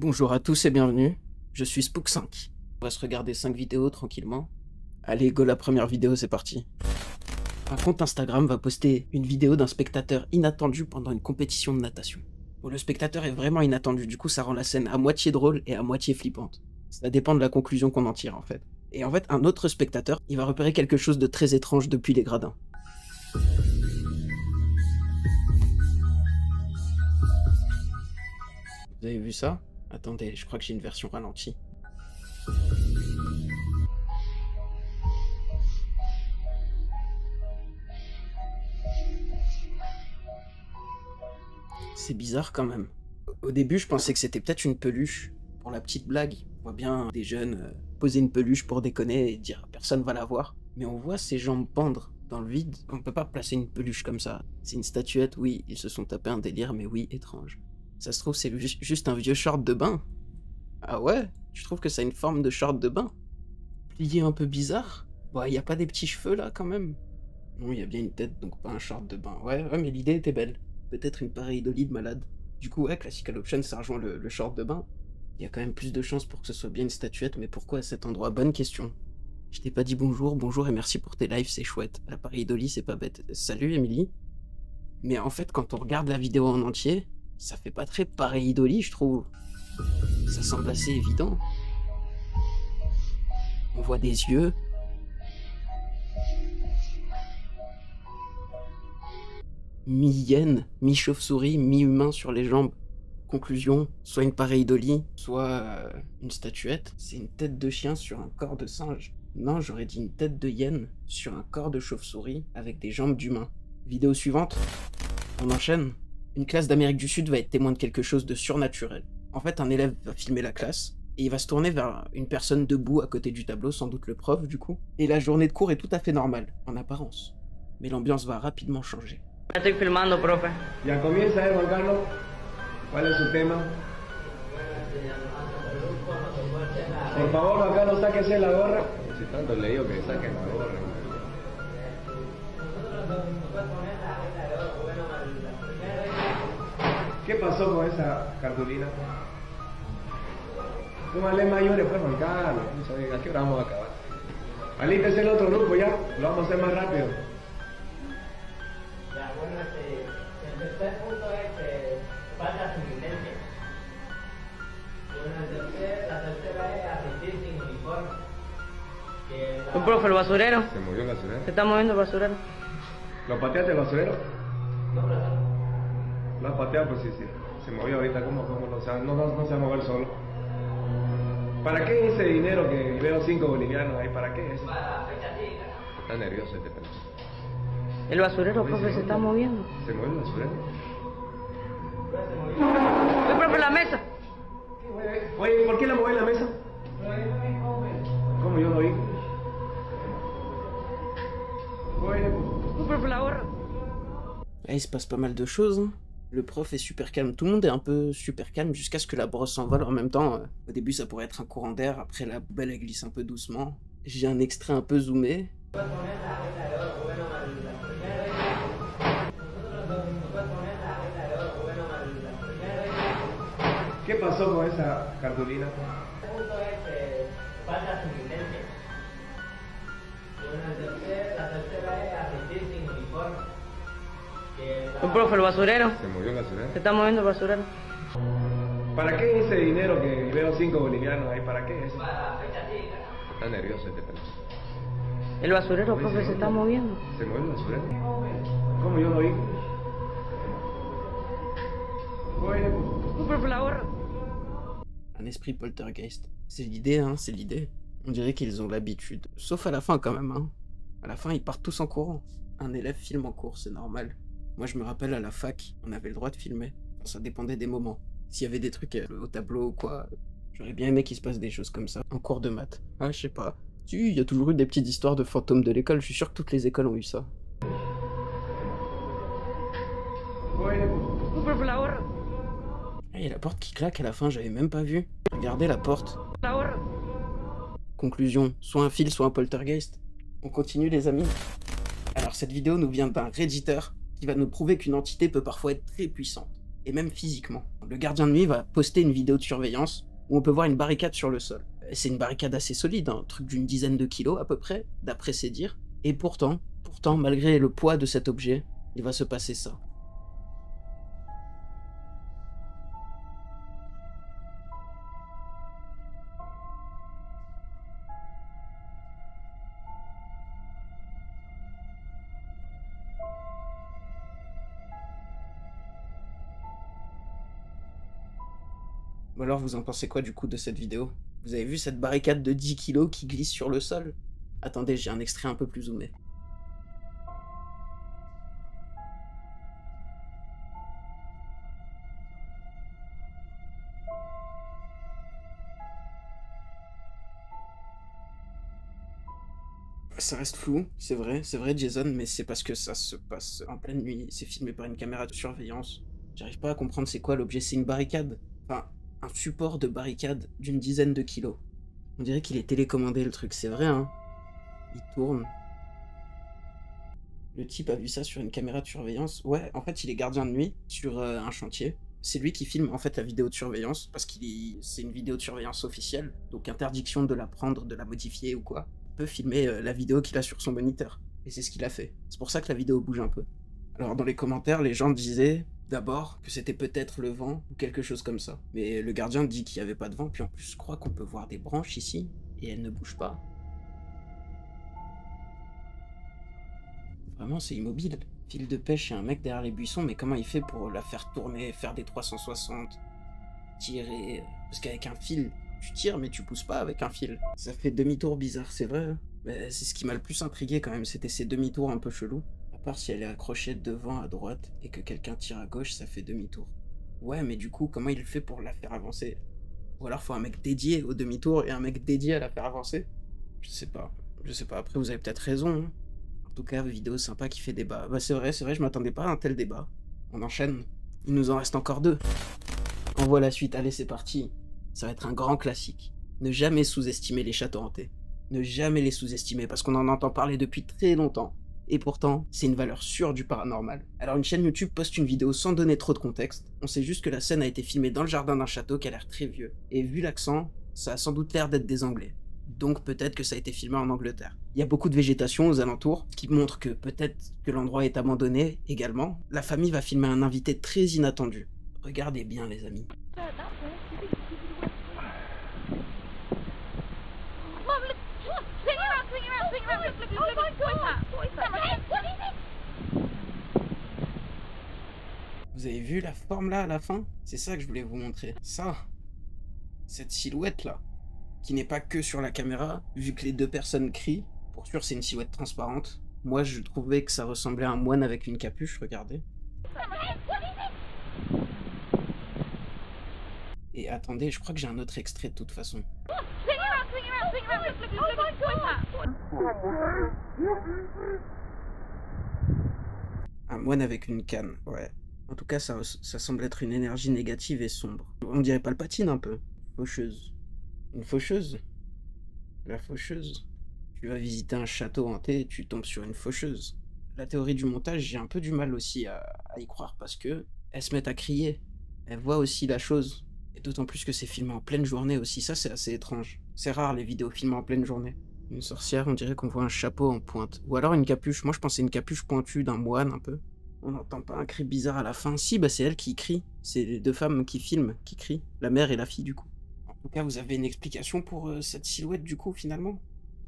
Bonjour à tous et bienvenue, je suis Spook5. On va se regarder 5 vidéos tranquillement. Allez, go, la première vidéo, c'est parti. Un compte Instagram va poster une vidéo d'un spectateur inattendu pendant une compétition de natation. Bon, le spectateur est vraiment inattendu, du coup ça rend la scène à moitié drôle et à moitié flippante. Ça dépend de la conclusion qu'on en tire en fait. Et en fait, un autre spectateur, il va repérer quelque chose de très étrange depuis les gradins. Vous avez vu ça? Attendez, je crois que j'ai une version ralentie. C'est bizarre quand même. Au début, je pensais que c'était peut-être une peluche. Pour la petite blague, on voit bien des jeunes poser une peluche pour déconner et dire personne va la voir. Mais on voit ses jambes pendre dans le vide. On peut pas placer une peluche comme ça. C'est une statuette, oui, ils se sont tapés un délire, mais oui, étrange. Ça se trouve, c'est juste un vieux short de bain. Ah ouais? Tu trouves que ça a une forme de short de bain? Plié un peu bizarre? Bon, y a pas des petits cheveux là quand même? Non, y a bien une tête, donc pas un short de bain. Ouais, mais l'idée était belle. Peut-être une pareidolie de malade. Du coup, ouais, Classical Option, ça rejoint le short de bain. Il y a quand même plus de chances pour que ce soit bien une statuette, mais pourquoi à cet endroit? Bonne question. Je t'ai pas dit bonjour et merci pour tes lives, c'est chouette. La pareidolie, c'est pas bête. Salut, Emily. Mais en fait, quand on regarde la vidéo en entier, ça fait pas très pareidolie, je trouve. Ça semble assez évident. On voit des yeux. Mi-hyène, mi-chauve-souris, mi-humain sur les jambes. Conclusion, soit une pareidolie, soit une statuette. C'est une tête de chien sur un corps de singe. Non, j'aurais dit une tête de hyène sur un corps de chauve-souris avec des jambes d'humain. Vidéo suivante, on enchaîne. Une classe d'Amérique du Sud va être témoin de quelque chose de surnaturel. En fait, un élève va filmer la classe, et il va se tourner vers une personne debout à côté du tableau, sans doute le prof du coup. Et la journée de cours est tout à fait normale, en apparence. Mais l'ambiance va rapidement changer. Estoy filmando, profe. Ya comienza, Juan Carlos. ¿Cuál es su tema? Por favor, Juan Carlos, sáquese la gorra. Si tanto le digo que saquen la gorra. ¿Qué pasó con esa cartulina? Póngale mayores, pues, Juan Carlos. ¿A qué hora vamos a acabar? Alístese el otro grupo ya, lo vamos a hacer más rápido. Ya, bueno, el tercer punto es falta asistencia. Bueno, la tercera es asistir sin uniforme. Un profe, el basurero. ¿Se movió el basurero? Se está moviendo el basurero. ¿Lo pateaste el basurero? ¿Lo has pateado? Pues sí, sí. Se movió ahorita, ¿cómo no se va a mover solo? ¿Para qué ese dinero que veo 5 bolivianos ahí? ¿Para qué es? Para fecha chica. Está nervioso este pendejo. El basurero, profe, se está moviendo. ¿Se mueve el basurero? Uy, profe, la mesa. Oye, ¿por qué la mueve la mesa? ¿Cómo yo no vi? Uy, profe, la gorra. Là, il se passe pas mal de choses. Hein. Le prof est super calme, tout le monde est un peu super calme jusqu'à ce que la brosse s'envole. En même temps, au début ça pourrait être un courant d'air, après la poubelle elle glisse un peu doucement. J'ai un extrait un peu zoomé. ¿Qué pasó con esa cartulina? El punto es falta asistencia. Bueno, la tercera es asistir sin uniforme. Un profe, el basurero. ¿Se movió el basurero? Se está moviendo el basurero. ¿Para qué ese dinero que veo 5 bolivianos ahí? ¿Para qué es? Para fecha chica. Está nervioso este pendejo. El basurero, profe, se está moviendo. ¿Se mueve el basurero? ¿Cómo yo no vi? Uy, profe, la gorra. Un esprit poltergeist. C'est l'idée, hein, c'est l'idée. On dirait qu'ils ont l'habitude. Sauf à la fin quand même, hein. À la fin ils partent tous en courant. Un élève filme en cours, c'est normal. Moi je me rappelle à la fac, on avait le droit de filmer. Ça dépendait des moments. S'il y avait des trucs au tableau ou quoi, j'aurais bien aimé qu'il se passe des choses comme ça. En cours de maths. Ah, je sais pas. Si, il y a toujours eu des petites histoires de fantômes de l'école, je suis sûr que toutes les écoles ont eu ça. Uy, profe, la gorra. Ah, il y a la porte qui claque à la fin, j'avais même pas vu. Regardez la porte. La gorra. Conclusion, soit un fil, soit un poltergeist. On continue les amis. Alors cette vidéo nous vient d'un redditeur qui va nous prouver qu'une entité peut parfois être très puissante. et même physiquement. Le gardien de nuit va poster une vidéo de surveillance où on peut voir une barricade sur le sol. C'est une barricade assez solide, un truc d'une dizaine de kilos à peu près, d'après ses dires. Et pourtant, malgré le poids de cet objet, il va se passer ça. Ou alors vous en pensez quoi du coup de cette vidéo? Vous avez vu cette barricade de 10 kilos qui glisse sur le sol? Attendez, j'ai un extrait un peu plus zoomé. Ça reste flou, c'est vrai Jason, mais c'est parce que ça se passe en pleine nuit, c'est filmé par une caméra de surveillance. J'arrive pas à comprendre c'est quoi l'objet, c'est une barricade. Enfin, un support de barricade d'une dizaine de kilos. On dirait qu'il est télécommandé le truc, c'est vrai hein. Il tourne. Le type a vu ça sur une caméra de surveillance. Ouais, en fait il est gardien de nuit sur un chantier. C'est lui qui filme en fait la vidéo de surveillance, parce c'est une vidéo de surveillance officielle, donc interdiction de la prendre, de la modifier ou quoi. Peut filmer la vidéo qu'il a sur son moniteur. Et c'est ce qu'il a fait. C'est pour ça que la vidéo bouge un peu. Alors dans les commentaires, les gens disaient d'abord que c'était peut-être le vent ou quelque chose comme ça. Mais le gardien dit qu'il n'y avait pas de vent, puis en plus je crois qu'on peut voir des branches ici, et elles ne bougent pas. Vraiment c'est immobile. Fil de pêche et un mec derrière les buissons, mais comment il fait pour la faire tourner, faire des 360, tirer... Parce qu'avec un fil... Tu tires, mais tu pousses pas avec un fil. Ça fait demi-tour bizarre, c'est vrai. Mais c'est ce qui m'a le plus intrigué quand même, c'était ces demi-tours un peu chelous. À part si elle est accrochée devant à droite et que quelqu'un tire à gauche, ça fait demi-tour. Ouais, mais du coup, comment il fait pour la faire avancer? Ou alors faut un mec dédié au demi-tour et un mec dédié à la faire avancer? Je sais pas. Après vous avez peut-être raison. Hein. En tout cas, vidéo sympa qui fait débat. Bah c'est vrai, je m'attendais pas à un tel débat. On enchaîne. Il nous en reste encore 2. On voit la suite, allez c'est parti. Ça va être un grand classique. Ne jamais sous-estimer les châteaux hantés. Ne jamais les sous-estimer, parce qu'on en entend parler depuis très longtemps. Et pourtant, c'est une valeur sûre du paranormal. Alors une chaîne YouTube poste une vidéo sans donner trop de contexte. On sait juste que la scène a été filmée dans le jardin d'un château qui a l'air très vieux. Et vu l'accent, ça a sans doute l'air d'être des Anglais. Donc peut-être que ça a été filmé en Angleterre. Il y a beaucoup de végétation aux alentours, ce qui montre que peut-être que l'endroit est abandonné également. La famille va filmer un invité très inattendu. Regardez bien les amis. Vous avez vu la forme là à la fin? C'est ça que je voulais vous montrer. Ça, cette silhouette là, qui n'est pas que sur la caméra, vu que les 2 personnes crient. Pour sûr c'est une silhouette transparente. Moi je trouvais que ça ressemblait à un moine avec une capuche, regardez. Et attendez, je crois que j'ai un autre extrait de toute façon. Un moine avec une canne, ouais. En tout cas, ça semble être une énergie négative et sombre. On dirait Palpatine un peu. Faucheuse. Une faucheuse? La faucheuse. Tu vas visiter un château hanté et tu tombes sur une faucheuse. La théorie du montage, j'ai un peu du mal aussi à y croire parce que elles se mettent à crier. Elles voient aussi la chose. Et d'autant plus que c'est filmé en pleine journée aussi, ça c'est assez étrange. C'est rare les vidéos filmées en pleine journée. Une sorcière, on dirait qu'on voit un chapeau en pointe. Ou alors une capuche, moi je pensais une capuche pointue d'un moine un peu. On n'entend pas un cri bizarre à la fin. Si, bah c'est elle qui crie. C'est les 2 femmes qui filment, qui crient. La mère et la fille du coup. En tout cas, vous avez une explication pour cette silhouette du coup finalement?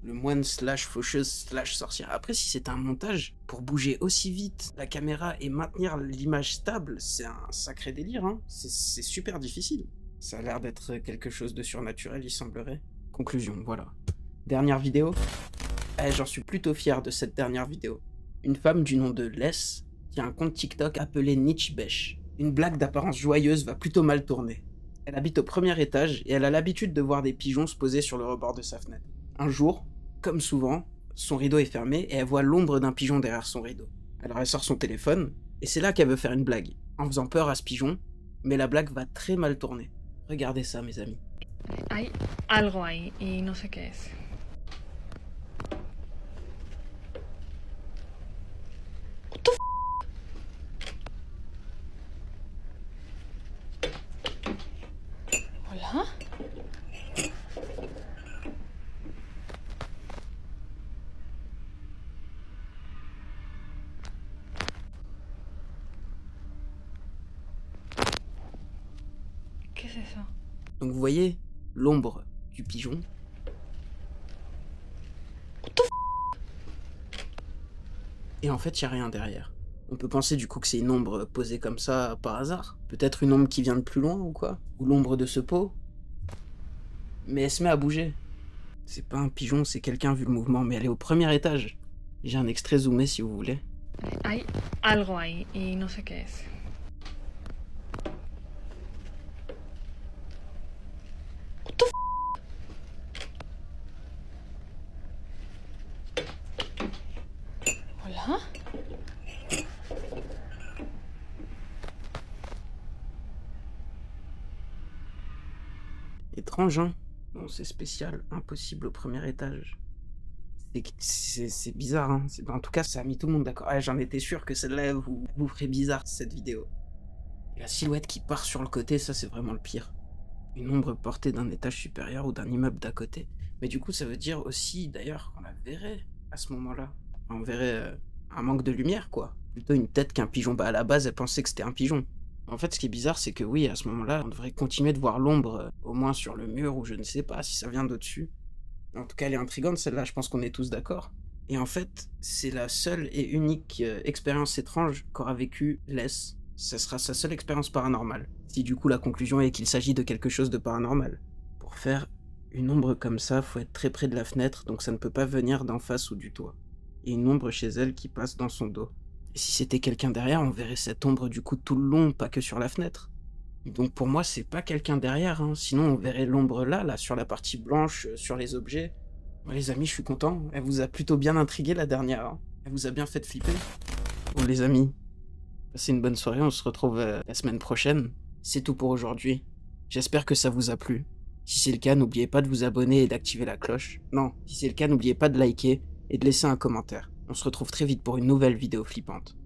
Le moine slash faucheuse slash sorcière. Après, si c'est un montage, pour bouger aussi vite la caméra et maintenir l'image stable, c'est un sacré délire, hein. C'est super difficile. Ça a l'air d'être quelque chose de surnaturel, il semblerait. Conclusion, voilà. Dernière vidéo. J'en suis plutôt fier de cette dernière vidéo. Une femme du nom de Les, qui a un compte TikTok appelé Niche Bêche. Une blague d'apparence joyeuse va plutôt mal tourner. Elle habite au 1er étage et elle a l'habitude de voir des pigeons se poser sur le rebord de sa fenêtre. Un jour, comme souvent, son rideau est fermé et elle voit l'ombre d'un pigeon derrière son rideau. Alors elle sort son téléphone et c'est là qu'elle veut faire une blague, en faisant peur à ce pigeon, mais la blague va très mal tourner. Regardez ça mes amis. Hay algo ahí y no sé qué es. ¿Qué es eso? Donc vous voyez l'ombre du pigeon. Et en fait, il n'y a rien derrière. On peut penser du coup que c'est une ombre posée comme ça par hasard. Peut-être une ombre qui vient de plus loin ou quoi. Ou l'ombre de ce pot. Mais elle se met à bouger. C'est pas un pigeon, c'est quelqu'un vu le mouvement, mais elle est au premier étage. J'ai un extrait zoomé si vous voulez. Hay algo ahí y no sé qué es. Hola. Étrange, hein? Bon, c'est spécial, impossible au premier étage. C'est bizarre, hein? En tout cas, ça a mis tout le monde d'accord. Ouais, j'en étais sûr que celle-là vous ferait bizarre, cette vidéo. Et la silhouette qui part sur le côté, ça c'est vraiment le pire. Une ombre portée d'un étage supérieur ou d'un immeuble d'à côté. Mais du coup, ça veut dire aussi, d'ailleurs, qu'on la verrait à ce moment-là. On verrait un manque de lumière, quoi. Plutôt une tête qu'un pigeon. Bah, à la base, elle pensait que c'était un pigeon. En fait, ce qui est bizarre, c'est que oui, à ce moment-là, on devrait continuer de voir l'ombre, au moins sur le mur, ou je ne sais pas si ça vient d'au-dessus. En tout cas, elle est intrigante, celle-là, je pense qu'on est tous d'accord. Et en fait, c'est la seule et unique expérience étrange qu'aura vécue Les. Ce sera sa seule expérience paranormale. Si du coup la conclusion est qu'il s'agit de quelque chose de paranormal. Pour faire une ombre comme ça, faut être très près de la fenêtre, donc ça ne peut pas venir d'en face ou du toit. Et une ombre chez elle qui passe dans son dos. Et si c'était quelqu'un derrière, on verrait cette ombre du coup tout le long, pas que sur la fenêtre. Donc pour moi, c'est pas quelqu'un derrière, hein. Sinon on verrait l'ombre là, sur la partie blanche, sur les objets. Bon, les amis, je suis content. Elle vous a plutôt bien intrigué la dernière, hein. Elle vous a bien fait flipper. Bon les amis, passez une bonne soirée, on se retrouve la semaine prochaine. C'est tout pour aujourd'hui. J'espère que ça vous a plu. Si c'est le cas, n'oubliez pas de vous abonner et d'activer la cloche. Non, si c'est le cas, n'oubliez pas de liker et de laisser un commentaire. On se retrouve très vite pour une nouvelle vidéo flippante.